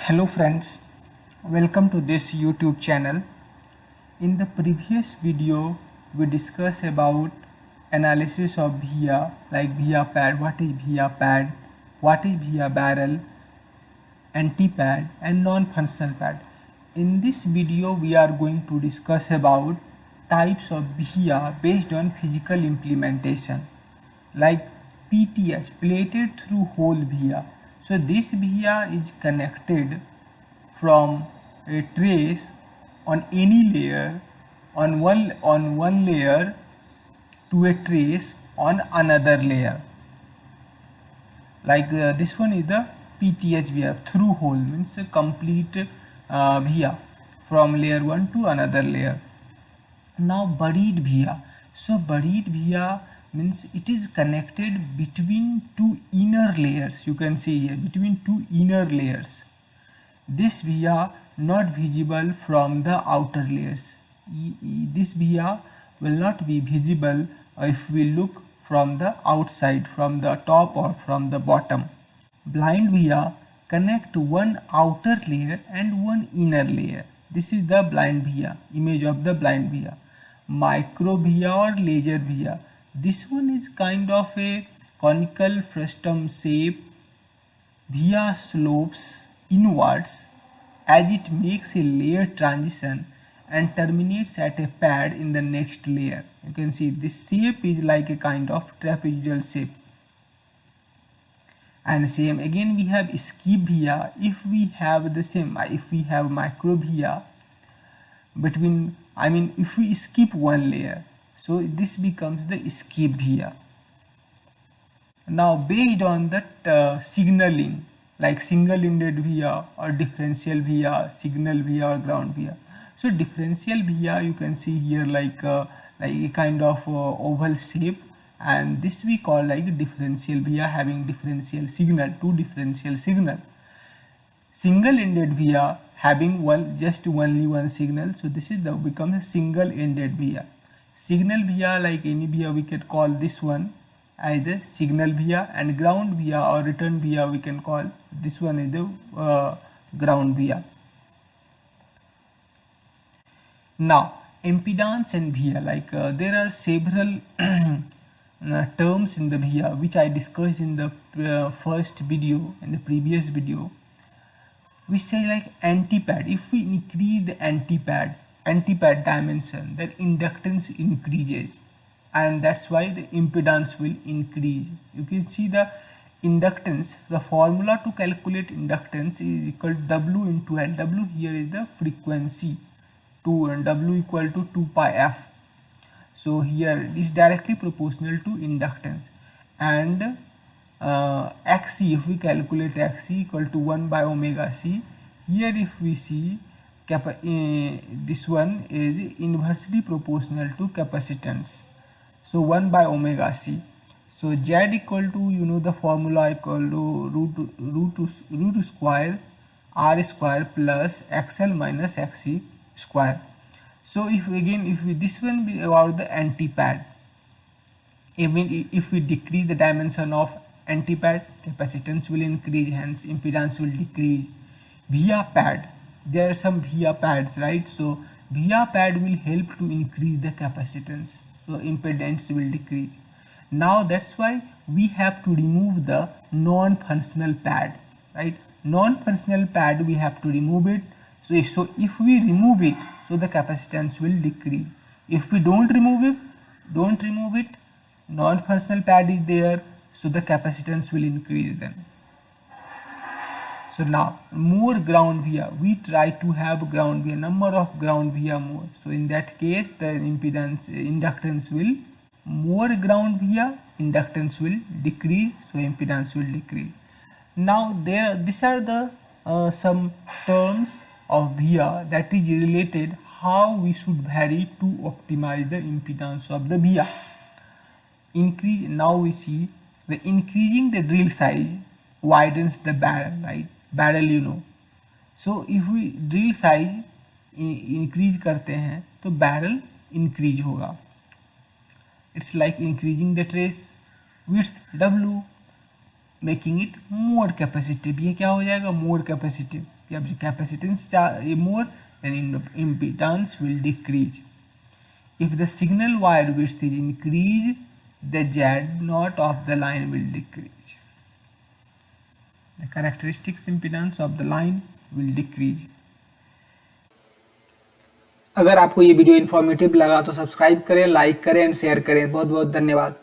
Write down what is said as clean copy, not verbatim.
Hello friends, welcome to this YouTube channel. In the previous video, we discussed about analysis of via, like via pad, what is via pad, what is via barrel, anti-pad and non-functional pad. In this video, we are going to discuss about types of via based on physical implementation, like PTH, plated through hole via. So this via is connected from a trace on any layer on one layer to a trace on another layer. Like this one is the PTH via, through hole means a complete via from layer 1 to another layer. Now buried via. So buried via means it is connected between two inner layers. You can see here between two inner layers. This via not visible from the outer layers. This via will not be visible if we look from the outside, from the top or from the bottom. Blind via connect one outer layer and one inner layer. This is the blind via, image of the blind via. Micro via or laser via. This one is kind of a conical frustum shape. Via slopes inwards as it makes a layer transition and terminates at a pad in the next layer. You can see this shape is like a kind of trapezoidal shape. And same again we have skip via. If we have the same, if we have micro via between, if we skip one layer, so this becomes the skip via. Now based on that signaling, like single-ended via or differential via, signal via or ground via. So differential via you can see here like a kind of oval shape, and this we call like differential via having differential signal, two differential signal. Single-ended via having only one signal, so this is becomes a single-ended via. Signal via, like any via we can call this one as the signal via, and ground via or return via we can call this one is the ground via. Now impedance and via, like there are several terms in the via which I discussed in the first video, in the previous video. We say like anti-pad. If we increase the anti-pad dimension, then inductance increases, and that's why the impedance will increase. You can see the inductance, the formula to calculate inductance is equal to W into L. W here is the frequency, and W equal to 2 pi f. So here it is directly proportional to inductance. And Xc, if we calculate Xc equal to 1 by omega c, here if we see this one is inversely proportional to capacitance. So 1 by omega c. So Z equal to, you know the formula, equal to root square R square plus XL minus XC square. So if this one be about the anti-pad, even if we decrease the dimension of anti-pad, capacitance will increase, hence impedance will decrease. Via pad, there are some via pads, right? So via pad will help to increase the capacitance, so impedance will decrease. Now that's why we have to remove the non-functional pad, right? Non-functional pad we have to remove it. So if we remove it, so the capacitance will decrease. If we don't remove it, non-functional pad is there, so the capacitance will increase then. So now more ground via, we try to have ground via, number of ground via more. So in that case the inductance will, more ground via, inductance will decrease, so impedance will decrease. Now these are the some terms of via that is related how we should vary to optimize the impedance of the via. Now we see the increasing the drill size widens the barrel, right? Barrel, you know. So if we drill size increase करते हैं तो barrel increase होगा. It's like increasing the trace width W, making it more capacitive. ये क्या हो जाएगा, more capacitive. जब capacitance more, then impedance will decrease. If the signal wire width is increased, the Z0 of the line will decrease. The characteristics impedance of the line will decrease. अगर आपको ये video informative लगा तो subscribe करें, like करें and share करें। बहुत बहुत धन्यवाद।